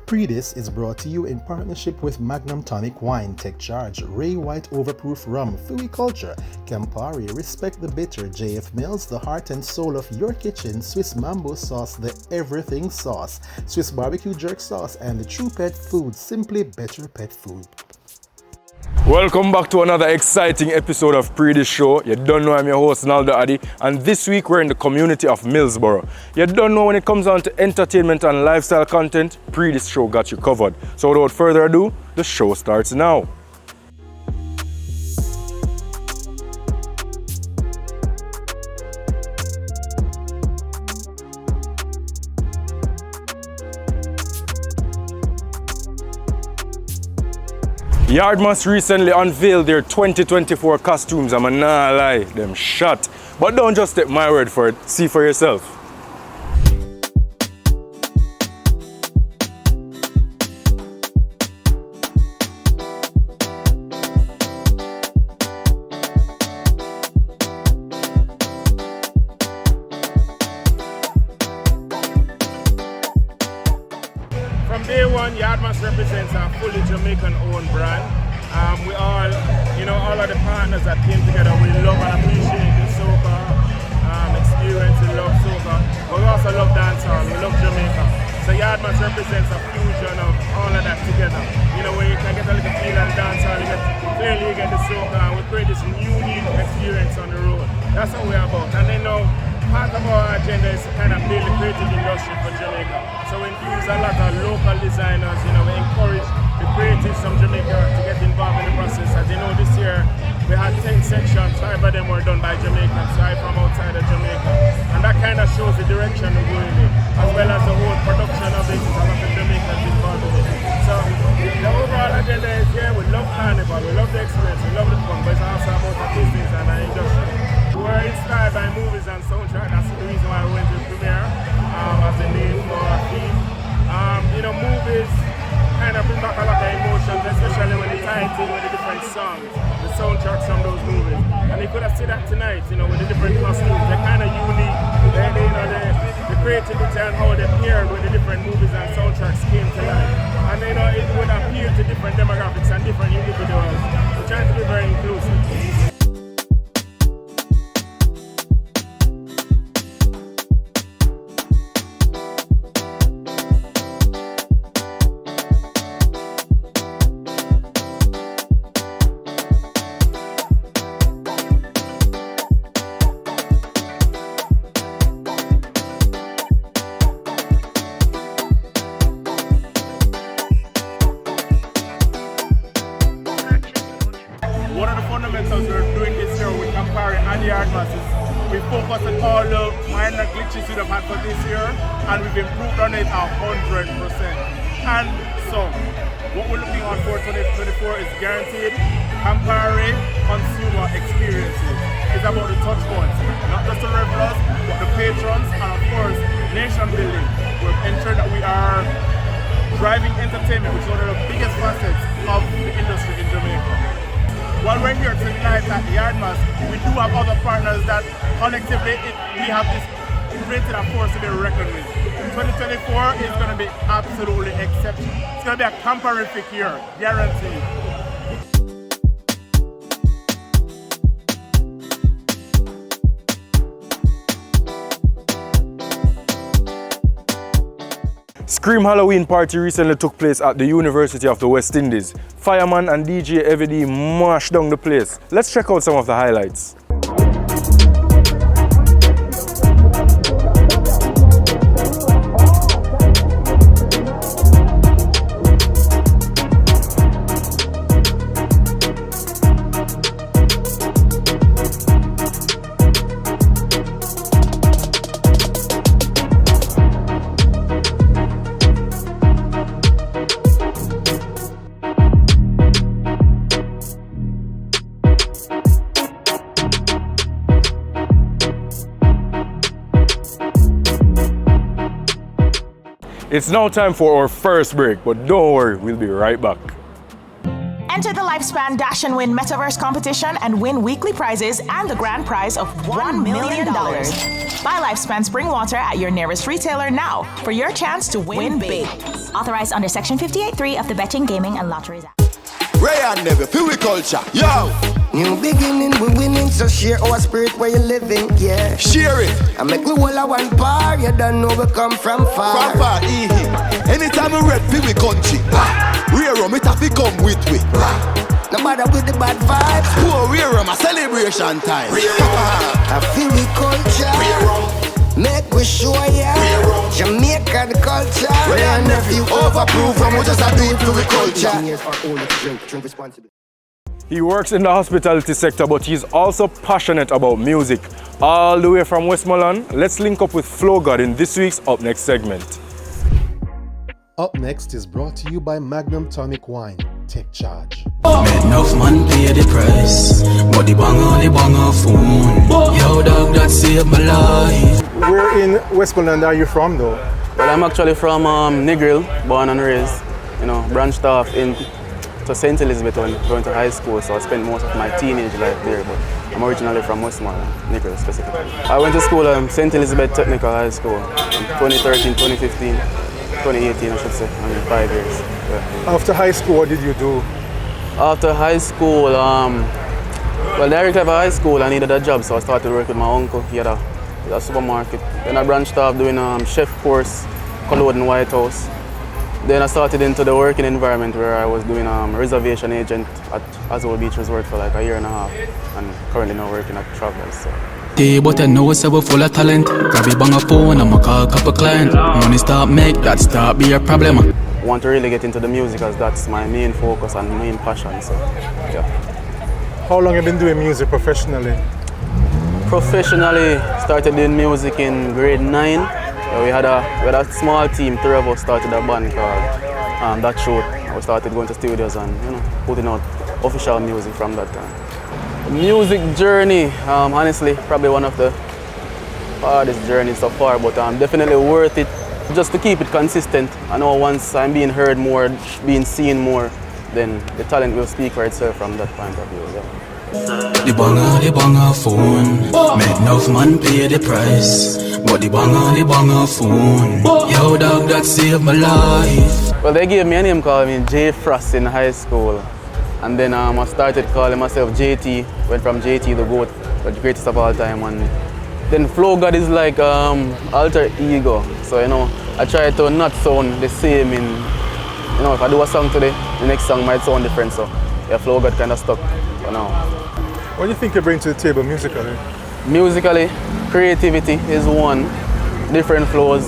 Pree Dis is brought to you in partnership with Magnum Tonic Wine, Take Charge, Ray White Overproof Rum, Fui Culture, Campari, Respect the Bitter, JF Mills, the heart and soul of your kitchen, Swiss Mambo Sauce, the Everything Sauce, Swiss Barbecue Jerk Sauce, and the True Pet Food, Simply Better Pet Food. Welcome back to another exciting episode of Pree Dis Show. You don't know I'm your host Naldo Addi, and this week we're in the community of Millsborough. You don't know when it comes down to entertainment and lifestyle content, Pree Dis Show got you covered. So without further ado, the show starts now. Yardmas recently unveiled their 2024 costumes. I'm not lie, them shot. But don't just take my word for it, see for yourself. From day one, Yardmas represents a fully Jamaican-owned brand. We all, all of the partners that came together, we love and appreciate the soca experience. We love soca, but we also love dancehall. We love Jamaica. So Yardmas represents a fusion of all of that together. Where you can get a little feel of dancehall, clearly you get the soca, and we create this unique experience on the road. That's what we're about. And part of our agenda is to kind of build the creative industry for Jamaica. So we infuse a lot of local designers, we encourage the creatives from Jamaica to get involved in the process. As you know, this year we had 10 sections, 5 of them were done by Jamaicans, 5 from outside of Jamaica. And that kind of shows the direction we're going in, as well as the whole production of it, a lot of Jamaicans involved in it. So the overall agenda is here, we love Carnival, we love the experience, we love the fun, but it's also about the business and the industry. We're inspired by movies and soundtrack. That's the reason why we went to the premiere as a name for our theme. Movies kind of bring back a lot of emotions, especially when they tie it in with the different songs, the soundtracks from those movies. And you could have seen that tonight, with the different costumes. They're kind of unique. The creativity and how they paired with the different movies and soundtracks came to life. And it would appeal to different demographics and different individuals. We're trying to be very inclusive. One of the fundamentals we're doing this year with Campari and the Yardmas is we focus on all the minor glitches we've had for this year, and we've improved on it 100%. And so, what we're looking on for 2024 is guaranteed Campari consumer experiences. It's about the touch points, not just the revelers, but the patrons, and of course, nation building. We're ensuring that we are driving entertainment, which is one of the biggest facets of the industry in Jamaica. While we're here tonight at Yardmas, we do have other partners that collectively we have this created a force to be reckoned with. 2024 is going to be absolutely exceptional. It's going to be a Camparific year, guaranteed. Scream Halloween party recently took place at the University of the West Indies. Fireman and DJ Evie mashed down the place. Let's check out some of the highlights. It's now time for our first break, but don't worry, we'll be right back. Enter the Lifespan Dash and Win Metaverse competition and win weekly prizes and the grand prize of $1 million. Buy Lifespan Spring Water at your nearest retailer now for your chance to win big. Authorized under Section 58.3 of the Betting, Gaming and Lotteries Act. Ray and Never, feel we culture, yo! New beginning, we winning, so share our spirit where you living, yeah. Share it! I make we all a one par, you don't know we come from far. From far, anytime we red, feel we country. Rear rum, it have to come with we. No matter with the bad vibes. Poor rear rum, a celebration time. I feel we culture. Make we show ya. Jamaican culture. Ray and Nephew overproof, and we just a do it for we culture. He works in the hospitality sector, but he's also passionate about music. All the way from Westmoreland, let's link up with Flow Gawd in this week's Up Next segment. Up Next is brought to you by Magnum Tonic Wine. Take charge. Made enough man pay the price, but the banger phone. Yo dog, that saved my life. Where in Westmoreland are you from though? Well, I'm actually from Negril, born and raised. You know, branched off to St. Elizabeth when going to high school, so I spent most of my teenage life there, but I'm originally from Westmoreland, Negril specifically. I went to school at St. Elizabeth Technical High School in 2013, 2015, 2018 I should say, I mean 5 years. Yeah. After high school, what did you do? After high school, well, directly after high school I needed a job, so I started working with my uncle. He had a supermarket. Then I branched off doing chef course, Cologne in White House. Then I started into the working environment where I was doing reservation agent at Azul Beach Resort for like a year and a half, and currently now working at Travelers. So. But I know it's ever full of talent. Grab your banger phone, I'ma call a couple client. Money start make, that start be a problem. I want to really get into the music as that's my main focus and main passion, so yeah. How long have you been doing music professionally? Professionally, started doing music in grade 9. We had a small team, 3 of us started a band called That Show. We started going to studios and putting out official music from that time. Music journey, honestly, probably one of the hardest journeys so far, but definitely worth it just to keep it consistent. I know once I'm being heard more, being seen more, then the talent will speak for itself from that point of view. Yeah. The banger phone. Make enough man pay the price, but the banger phone. Yo dog, that saved my life. Well, they gave me a name called J Frost in high school. And then I started calling myself Jaytee, went from Jaytee The Goat, the greatest of all time. And then Flow Gawd is like alter ego. So, I try to not sound the same in, if I do a song today, the next song might sound different. So, yeah, Flow Gawd kind of stuck for now. What do you think you bring to the table musically? Musically, creativity is one, different flows.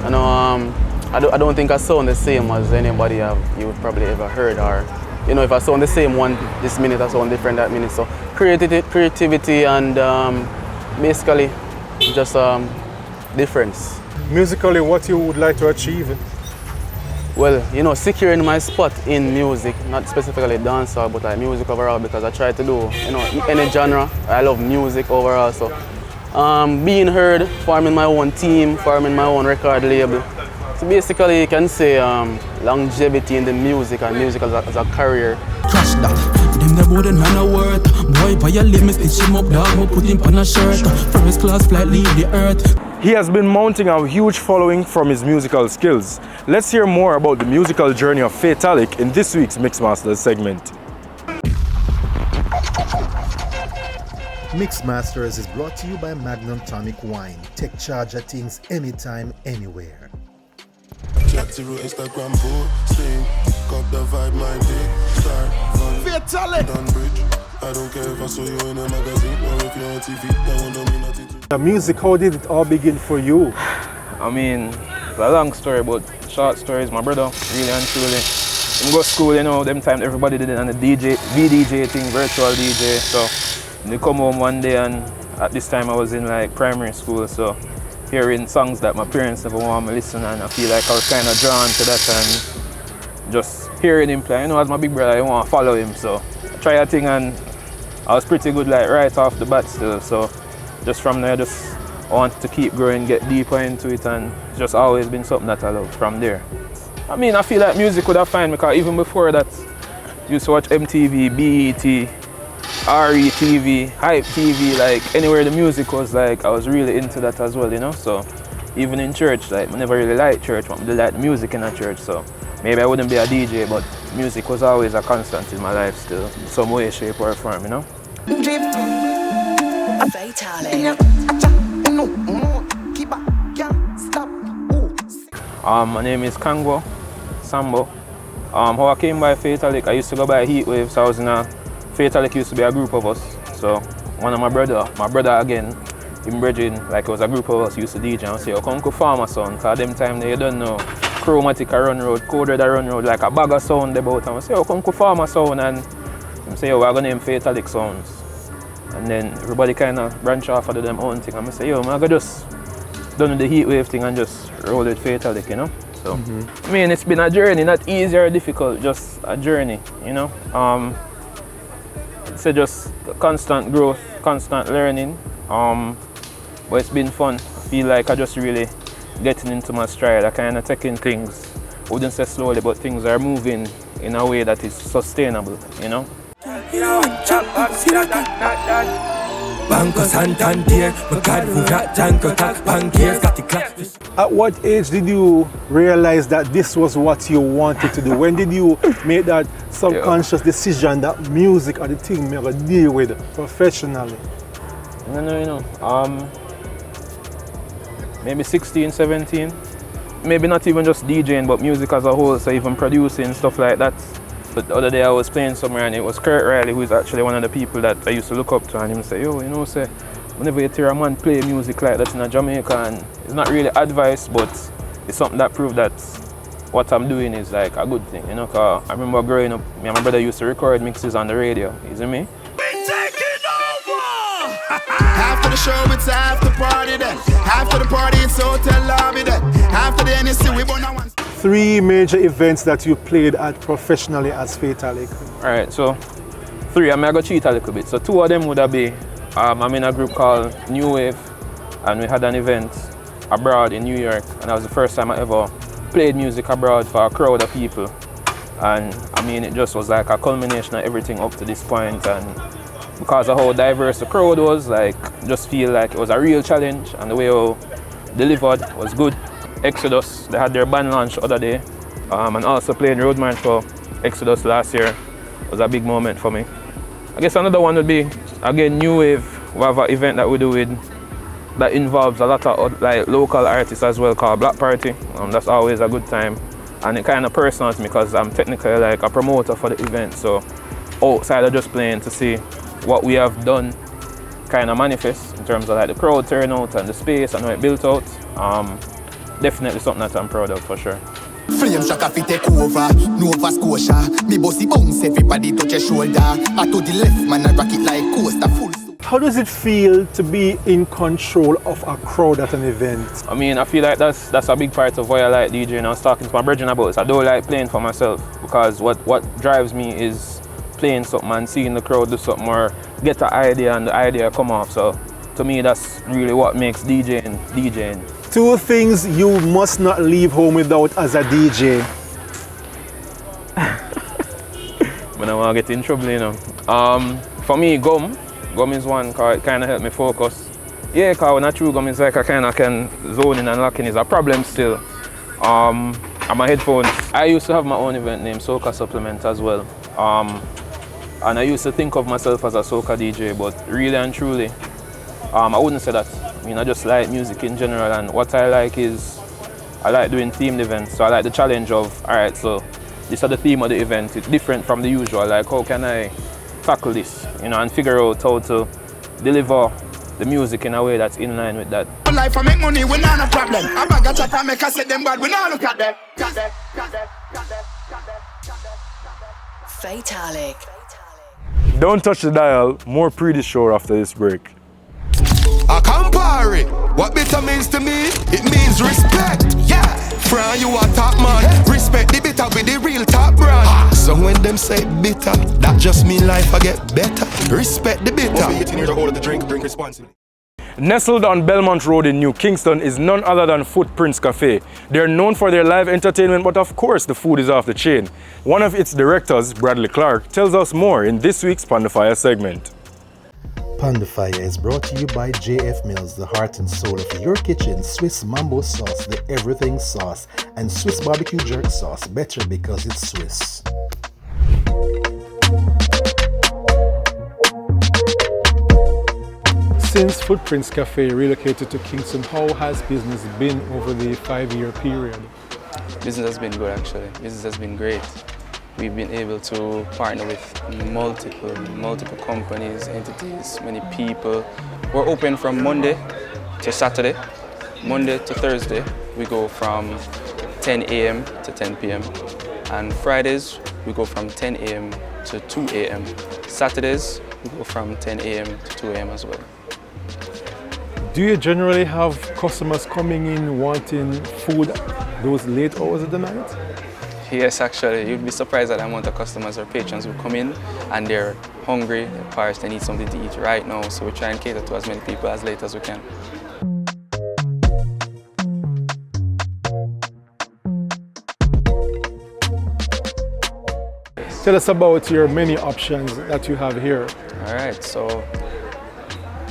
I don't think I sound the same as anybody you've probably ever heard, or if I sound the same one this minute, I sound different that minute. So creativity and basically just difference. Musically, what you would like to achieve? Well, securing my spot in music, not specifically dancehall, but like music overall, because I try to do, any genre. I love music overall, so being heard, forming my own team, forming my own record label. So basically, you can say longevity in the music and music as a career. Trash that. Them the more than a word. Boy, violate me, stitch him up, dog, put him on a shirt. First class flight, leave the earth. He has been mounting a huge following from his musical skills. Let's hear more about the musical journey of Fatalic in this week's Mixmasters segment. Mixmasters is brought to you by Magnum Tonic Wine. Take charge of things anytime, anywhere. Jack zero Instagram posting, got the vibe, my dick start. Fatalic! I don't care if I saw you in a magazine or if you're on TV, that one don't mean nothing to me. The music, how did it all begin for you? I mean, it's a long story, but short stories. My brother, really and truly. In go to school, them time everybody did it on the VDJ thing, virtual DJ. So they come home one day, and at this time I was in like primary school, so hearing songs that my parents never want me to listen, and I feel like I was kind of drawn to that, and just hearing him play. As my big brother, I want to follow him, so I try a thing, and I was pretty good like right off the bat still. So just from there, just wanted to keep growing, get deeper into it, and it's just always been something that I love from there. I mean, I feel like music would have found me, because even before that, Used to watch MTV, BET, RETV, Hype TV, like anywhere the music was, like I was really into that as well, you know. So even in church, like I never really liked church, but I did like the music in a church. So maybe I wouldn't be a DJ, but music was always a constant in my life still, in some way, shape or form, you know. Fatalic. My name is Kango Sambo. How I came by Fatalic, I used to go by Heatwave, so I was in a Fatalic used to be a group of us. So one of my brother again, in Bridging, like it was a group of us used to DJ and say, oh, come to Farmer Sound, because them time they don't know Chromatic a run road, Code Red a run road, like a bag of sound about. And I say, oh, come to Farmer Sound, and I say, oh, we're going to name Fatalic Sounds. And then everybody kind of branch off of them own thing. And I say, yo, I'm going to just done the Heatwave thing and just roll with Fatalic, you know? So, I mean, it's been a journey, not easy or difficult, just a journey, you know? It's just constant growth, constant learning, but it's been fun. I feel like I just really getting into my stride. I kind of taking things, I wouldn't say slowly, but things are moving in a way that is sustainable, you know? At what age did you realize that this was what you wanted to do? When did you make that subconscious decision that music are the thing you're going to deal with professionally? Maybe 16, 17. Maybe not even just DJing, but music as a whole, so even producing, stuff like that. But the other day I was playing somewhere and it was Kurt Riley, who is actually one of the people that I used to look up to, and him say, yo, you know, say, whenever you hear a man play music like that in Jamaica, and it's not really advice, but it's something that proves that what I'm doing is like a good thing, you know, because I remember growing up, me and my brother used to record mixes on the radio, you see me? After the show, it's after party then. After the party, it's hotel lobby then. After the NSC, we burn one. 3 major events that you played at professionally as Fatalic. Alright, so 3, I may go cheat a little bit. So 2 of them would have been, I'm in a group called New Wave, and we had an event abroad in New York, and that was the first time I ever played music abroad for a crowd of people. And I mean, it just was like a culmination of everything up to this point, and because of how diverse the crowd was, like, just feel like it was a real challenge, and the way how delivered was good. Exodus, they had their band launch the other day, and also playing Road March for Exodus last year was a big moment for me. I guess another one would be, again, New Wave. We have an event that we do with that involves a lot of like local artists as well, called Black Party. That's always a good time, and it kind of personal to me because I'm technically like a promoter for the event, so outside of just playing, to see what we have done kind of manifest in terms of like the crowd turnout and the space and how it built out. Definitely something that I'm proud of for sure. Flames shock if it take over, Nova Scotia. Me bossy bounce, everybody touch your shoulder. I to the left, man, I rock it like coaster full. How does it feel to be in control of a crowd at an event? I mean, I feel like that's a big part of why I like DJing. I was talking to my brethren about this. I don't like playing for myself, because what drives me is playing something and seeing the crowd do something or get an idea and the idea come off. So to me, that's really what makes DJing. 2 things you must not leave home without as a DJ. When I want to get in trouble, you know. For me, gum is one, because it kind of helps me focus. Yeah, because when I chew gum, it's like I kind of can zone in and lock in. It's a problem still. And my headphones. I used to have my own event named Soca Supplement as well. And I used to think of myself as a soca DJ, but really and truly, I wouldn't say that. I mean, I just like music in general, and what I like is, I like doing themed events. So I like the challenge of, all right, so this is the theme of the event. It's different from the usual. Like, how can I tackle this, you know, and figure out how to deliver the music in a way that's in line with that. Life I make money, we not a problem. I bag a chop and make us set them bad, we not look at them. Fatalic. Don't touch the dial, more Pree Dis show after this break. I compare it. What bitter means to me, it means respect. Yeah, Fran, you are top man. Respect the bitter with the real top brand. So when them say bitter, that just mean life I get better. Respect the bitter. 18 years or older to drink responsibly. Nestled on Belmont Road in New Kingston is none other than Footprints Cafe. They're known for their live entertainment, but of course the food is off the chain. One of its directors, Bradlee Clarke, tells us more in this week's PAN Di Fyah segment. PAN Di Fyah is brought to you by JF Mills, the heart and soul of your kitchen, Swiss Mambo sauce, the everything sauce, and Swiss barbecue jerk sauce, better because it's Swiss. Since Footprints Cafe relocated to Kingston, how has business been over the 5-year period? Business has been good actually. Business has been great. We've been able to partner with multiple companies, entities, many people. We're open from Monday to Saturday. Monday to Thursday, we go from 10 a.m. to 10 p.m. And Fridays, we go from 10 a.m. to 2 a.m. Saturdays, we go from 10 a.m. to 2 a.m. as well. Do you generally have customers coming in wanting food those late hours of the night? Yes, actually. You'd be surprised at the amount of customers or patrons who come in and they're hungry, they're parched, they need something to eat right now. So we try and cater to as many people as late as we can. Tell us about your menu options that you have here. All right, so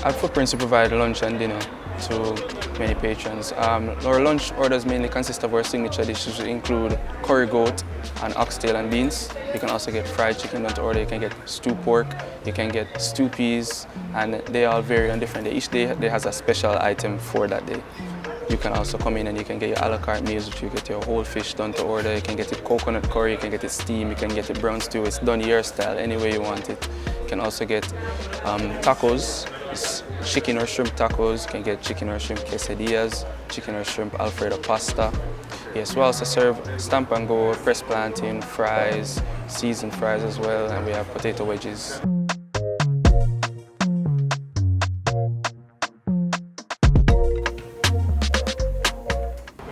at Footprints we provide lunch and dinner to many patrons. Our lunch orders mainly consist of our signature dishes, which include curry goat and oxtail and beans. You can also get fried chicken on to order. You can get stew pork, you can get stew peas, and they all vary on different days. Each day there has a special item for that day. You can also come in and you can get your a la carte meals, which you get your whole fish done to order. You can get it coconut curry, you can get it steamed, you can get it brown stew. It's done your style, any way you want it. You can also get tacos. It's chicken or shrimp tacos. You can get chicken or shrimp quesadillas, chicken or shrimp Alfredo pasta. Yes, we also serve stamp and go, pressed plantain, fries, seasoned fries as well, and we have potato wedges.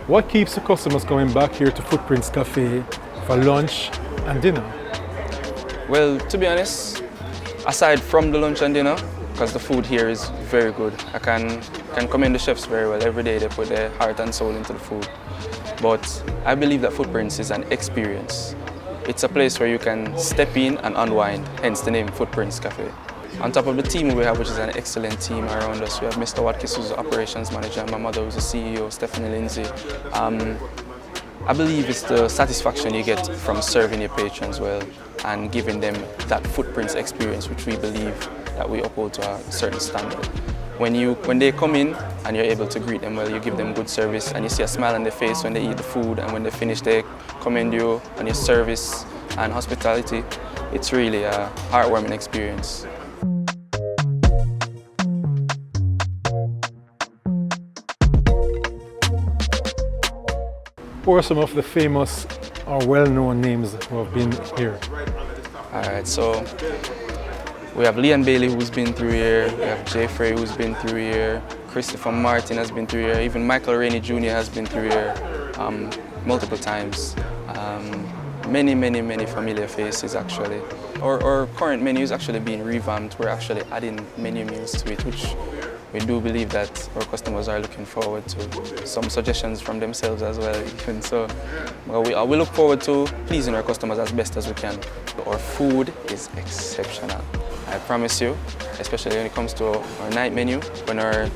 What keeps the customers coming back here to Footprints Cafe for lunch and dinner? Well, to be honest, aside from the lunch and dinner, because the food here is very good, I can commend the chefs very well. Every day they put their heart and soul into the food. But I believe that Footprints is an experience. It's a place where you can step in and unwind, hence the name Footprints Cafe. On top of the team we have, which is an excellent team around us, we have Mr. Watkins, who's the operations manager, and my mother, who's the CEO, Stephanie Lindsay. I believe it's the satisfaction you get from serving your patrons well and giving them that Footprints experience, which we believe that we uphold to a certain standard. When they come in and you're able to greet them well, you give them good service, and you see a smile on their face when they eat the food, and when they finish, they commend you on your service and hospitality. It's really a heartwarming experience. Who are some of the famous or well-known names who have been here? All right, so we have Leon Bailey, who's been through here. We have Jay Frey, who's been through here. Christopher Martin has been through here. Even Michael Rainey Jr. has been through here multiple times. Many familiar faces actually. Our current menu is actually being revamped. We're actually adding menu meals to it, which we do believe that our customers are looking forward to. Some suggestions from themselves as well. Even so, we look forward to pleasing our customers as best as we can. Our food is exceptional. I promise you, especially when it comes to our night menu, when our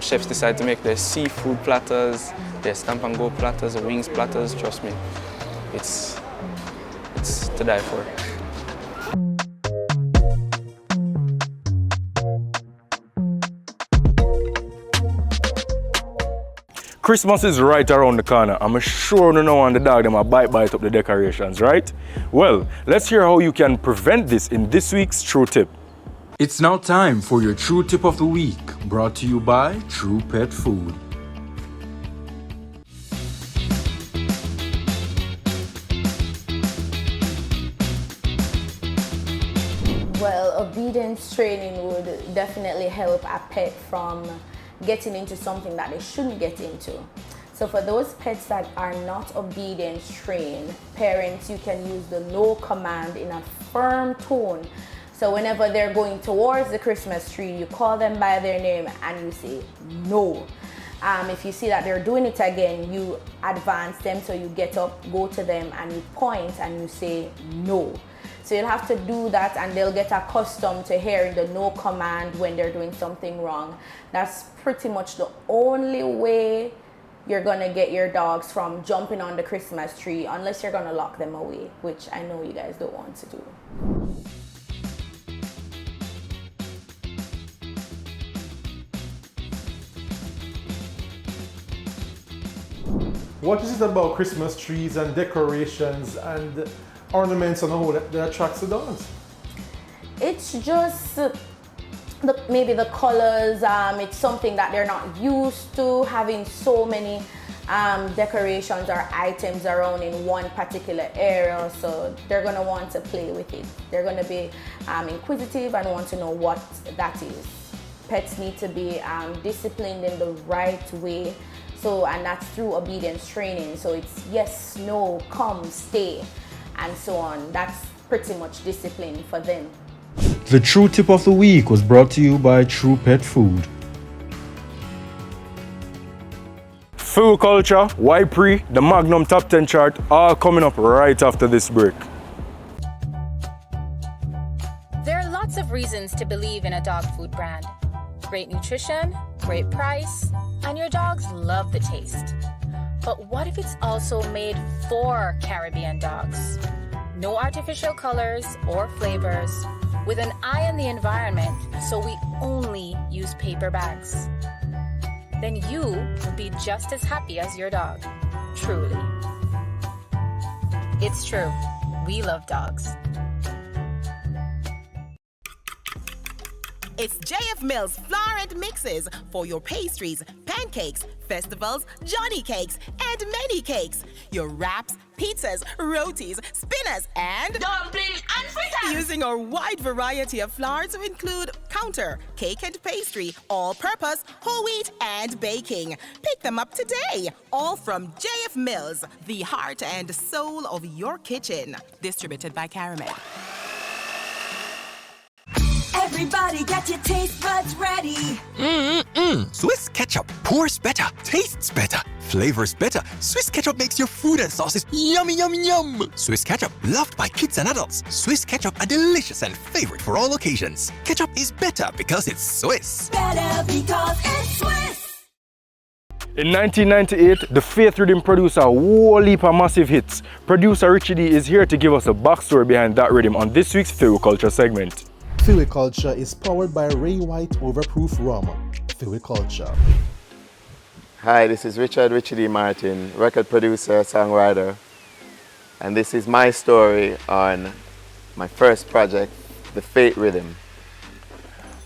chefs decide to make their seafood platters, their stamp and go platters, or wings platters, trust me, it's to die for. Christmas is right around the corner. I'm sure you know on the dog them a bite up the decorations, right? Well, let's hear how you can prevent this in this week's True Tip. It's now time for your True Tip of the Week, brought to you by True Pet Food. Well, obedience training would definitely help a pet from getting into something that they shouldn't get into. So for those pets that are not obedience trained, parents, you can use the no command in a firm tone So whenever they're going towards the Christmas tree, you call them by their name and you say no. If you see that they're doing it again, you advance them, so you get up, go to them, and you point and you say no. So you'll have to do that, and they'll get accustomed to hearing the no command when they're doing something wrong. That's pretty much the only way you're gonna get your dogs from jumping on the Christmas tree, unless you're gonna lock them away, which I know you guys don't want to do. What is it about Christmas trees and decorations and ornaments on the whole that attracts the dogs? It's just maybe the colors. It's something that they're not used to, having so many decorations or items around in one particular area, so they're going to want to play with it. They're going to be inquisitive and want to know what that is. Pets need to be disciplined in the right way. So, and that's through obedience training. So it's yes, no, come, stay, and so on. That's pretty much discipline for them. The True Tip of the Week was brought to you by True Pet Food. Food culture, why Pree, the Magnum Top 10 chart, all coming up right after this break. There are lots of reasons to believe in a dog food brand. Great nutrition, great price, and your dogs love the taste. But what if it's also made for Caribbean dogs? No artificial colors or flavors, with an eye on the environment, so we only use paper bags. Then you will be just as happy as your dog, truly. It's true, we love dogs. It's JF Mills Flour and Mixes for your pastries, pancakes, festivals, Johnny cakes, and many cakes. Your wraps, pizzas, rotis, spinners, and dumplings and fritters. Using our wide variety of flours to include counter, cake and pastry, all-purpose, whole wheat, and baking. Pick them up today. All from JF Mills, the heart and soul of your kitchen. Distributed by Caramel. Everybody get your taste buds ready. Swiss ketchup pours better, tastes better, flavors better. Swiss ketchup makes your food and sauces yummy, yum, yum. Swiss ketchup, loved by kids and adults. Swiss ketchup, a delicious and favorite for all occasions. Ketchup is better because it's Swiss. Better because it's Swiss. In 1998, the Faith Rhythm produced a whole heap of massive hits. Producer Richie D is here to give us a backstory behind that rhythm on this week's Philly Culture segment. Philly Culture is powered by Ray White Overproof Rum. Philly Culture. Hi, this is Richie D. Martin, record producer, songwriter, and this is my story on my first project, The Faith Rhythm.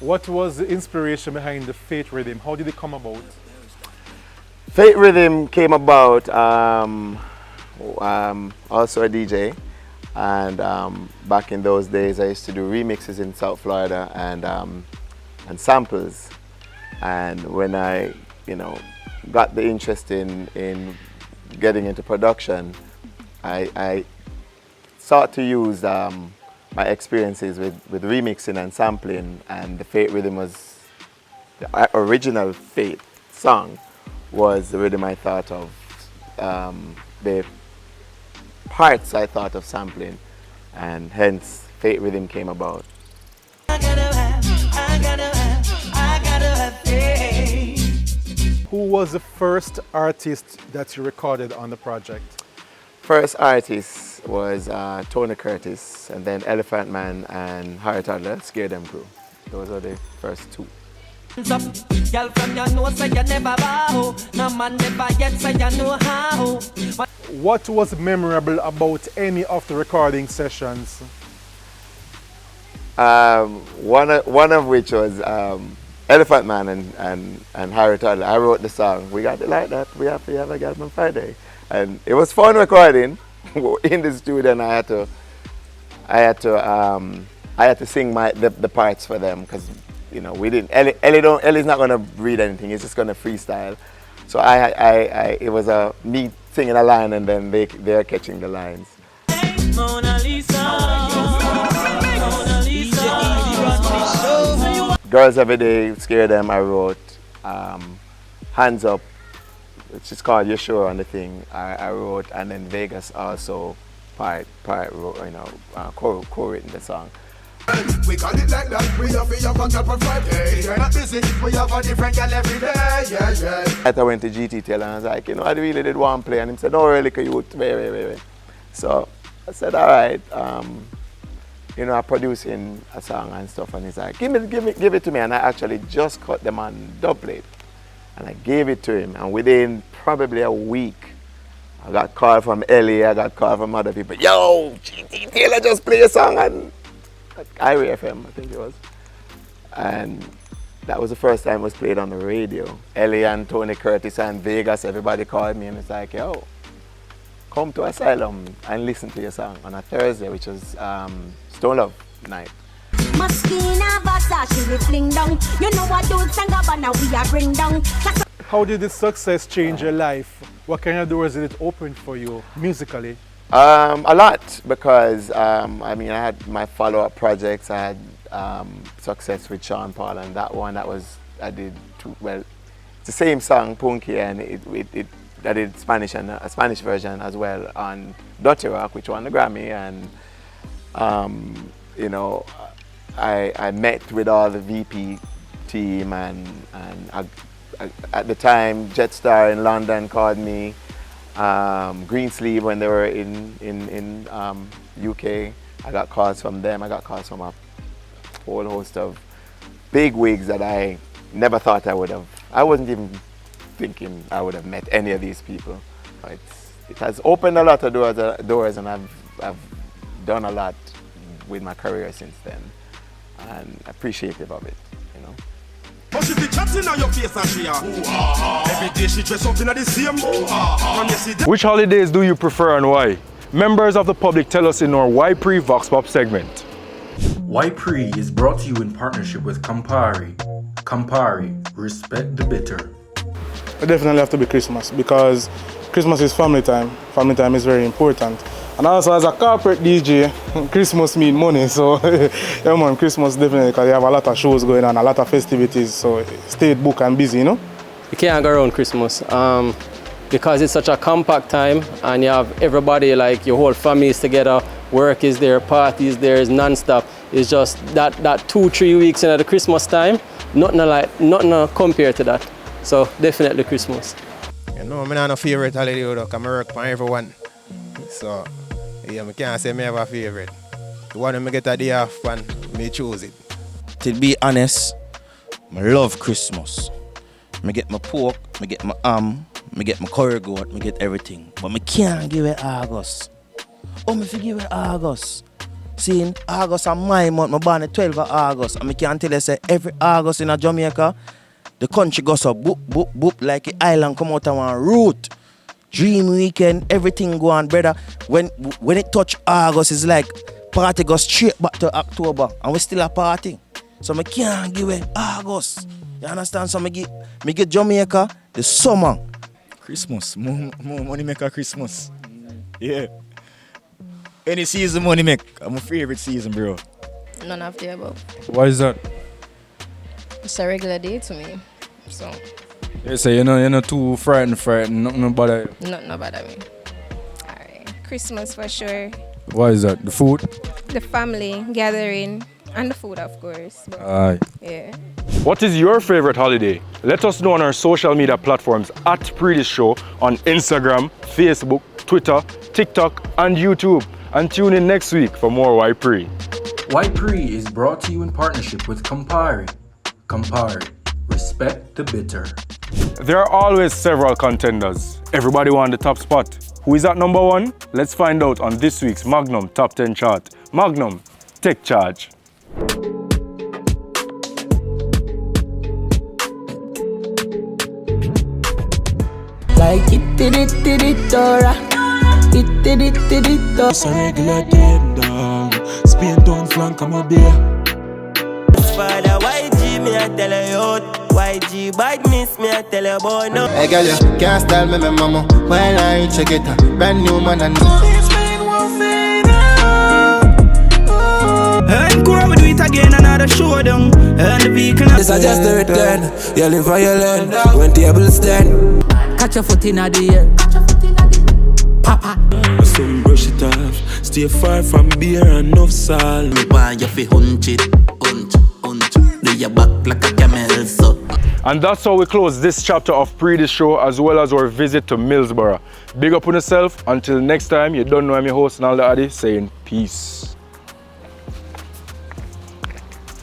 What was the inspiration behind the Faith Rhythm? How did it come about? Faith Rhythm came about, also a DJ. And back in those days, I used to do remixes in South Florida and samples. And when I, got the interest in getting into production, I sought to use my experiences with remixing and sampling. And the Faith Rhythm was the original Faith song was the rhythm I thought of. The parts I thought of sampling, and hence Faith Rhythm came about. Who was the first artist that you recorded on the project? First artist was Tony Curtis, and then Elephant Man and Harry Toddler, Scare Them Crew. Those are the first two. What was memorable about any of the recording sessions? One of which was Elephant Man and Harry Toddler. I wrote the song, We Got It Like That, We Have to Have a Girl on Friday. And it was fun recording in the studio, and I had to sing the parts for them, because we didn't. Ellie's not gonna read anything. He's just gonna freestyle. So it was me singing a line, and then they're catching the lines. Mona Lisa, Mona Lisa. Girls Every Day, Scare Them, I wrote. Hands Up, which is called You're Sure on the thing, I wrote, and then Vegas also co-written the song. We got it like that, we have on top of Friday. You're not busy, we have a different girl every day, yeah. I went to Jaytee and I was like, you know, I really did one play, and he said, no, really, because you would, wait. So I said, all right, you know, I'm producing a song and stuff, and he's like, give it to me, and I actually just cut them on dub plate, and I gave it to him, and within probably a week, I got called from LA, I got called from other people, yo, Jaytee Taylor just play a song on Highway FM, I think it was, and that was the first time it was played on the radio. LA and Tony Curtis and Vegas, everybody called me and it's like, yo, come to Asylum and listen to your song on a Thursday, which was Stone Love night. How did this success change your life? What kind of doors did it open for you musically? A lot, because I mean, I had my follow-up projects. I had success with Sean Paul, and I did too, well, it's the same song, Punky, and I did Spanish and a Spanish version as well on Dirty Rock, which won the Grammy, and you know, I met with all the VP team, and at the time Jetstar in London called me. Greensleeve, when they were in UK, I got calls from them. I got calls from a whole host of big wigs that I never thought I would have. I wasn't even thinking I would have met any of these people. It has opened a lot of doors, and I've done a lot with my career since then, and appreciative of it, you know. But she be chatting on your face and she every day she dress up in the same. Which holidays do you prefer and why? Members of the public tell us in our Why Pree Vox Pop segment. Why Pree is brought to you in partnership with Campari. Campari, respect the bitter. It definitely have to be Christmas, because Christmas is family time. Family time is very important. And also as a corporate DJ, Christmas means money, so yeah man, Christmas definitely, because you have a lot of shows going on, a lot of festivities, so stay booked and busy, you know? You can't go around Christmas because it's such a compact time, and you have everybody, like your whole family is together, work is there, parties there, is non-stop. It's just that 2-3 weeks into the Christmas time, nothing compared to that. So definitely Christmas. You know, I'm not a favorite holiday, though, because I work for everyone. So, yeah, I can't say I have a favorite. The one when I get a day off and me choose it. To be honest, I love Christmas. I get my pork, I get my ham, I get my curry goat, I get everything. But I can't give it August. Oh, I forgive it August. See, August is my month, I'm born the 12th of August. And I can't tell you, say, every August in Jamaica, the country goes up, boop, boop, boop, like the island come out of one root. Dream weekend, everything go on, brother. When it touch August, it's like party goes straight back to October, and we still a party. So I can't give it August. You understand? So I get Jamaica the summer. Christmas, more money maker Christmas. Yeah. Any season money make. I'm my favorite season, bro. None of the above. Why is that? It's a regular day to me, so. You say you're not too frightened, nothing bother you? Nothing bother me. Alright, Christmas for sure. Why is that? The food? The family gathering and the food, of course. But, aye. yeah. What is your favorite holiday? Let us know on our social media platforms at Pree Dis Show on Instagram, Facebook, Twitter, TikTok, and YouTube. And tune in next week for more Why Pree. Why Pree is brought to you in partnership with Campari. Campari, respect the bitter. There are always several contenders. Everybody wants the top spot. Who is at number one? Let's find out on this week's Magnum Top 10 chart. Magnum, take charge. Like it, Dora. It's a regular day, dog. Spain down flank, I'm a beer. Father, YG, me I tell you, YG badness, me I tell you about no. Hey girl, you can't style me, mama. When I reach, I get a brand new man and And go with it again, another showdown. And the vehicle. This is just the return. You live for your learn. When tables stand. Catch your foot in the air. Papa. Some brush it off. Stay far from beer and enough salt. Me want you fi hunch it. Do your back like a camel, so. And that's how we close this chapter of Pree Dis show, as well as our visit to Millsborough. Big up on yourself. Until next time, you don't know I'm your host, Naldo Addi, saying peace.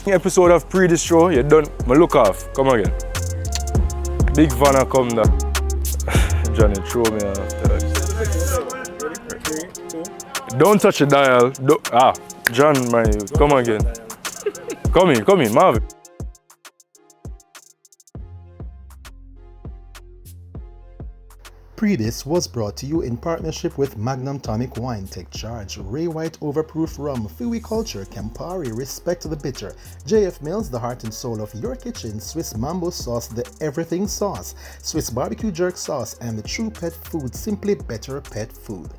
Episode of Pree Dis show, you done. My look off. Come again. Big Vanna come there. Johnny, throw me off. Don't touch the dial. John, my, come again. Come in, Marvin. Pree Dis was brought to you in partnership with Magnum Tonic Wine, Take Charge, Ray White Overproof Rum, Fui Culture, Campari, Respect the Bitter, JF Mills, the heart and soul of your kitchen, Swiss Mambo Sauce, the Everything Sauce, Swiss Barbecue Jerk Sauce, and the True Pet Food, Simply Better Pet Food.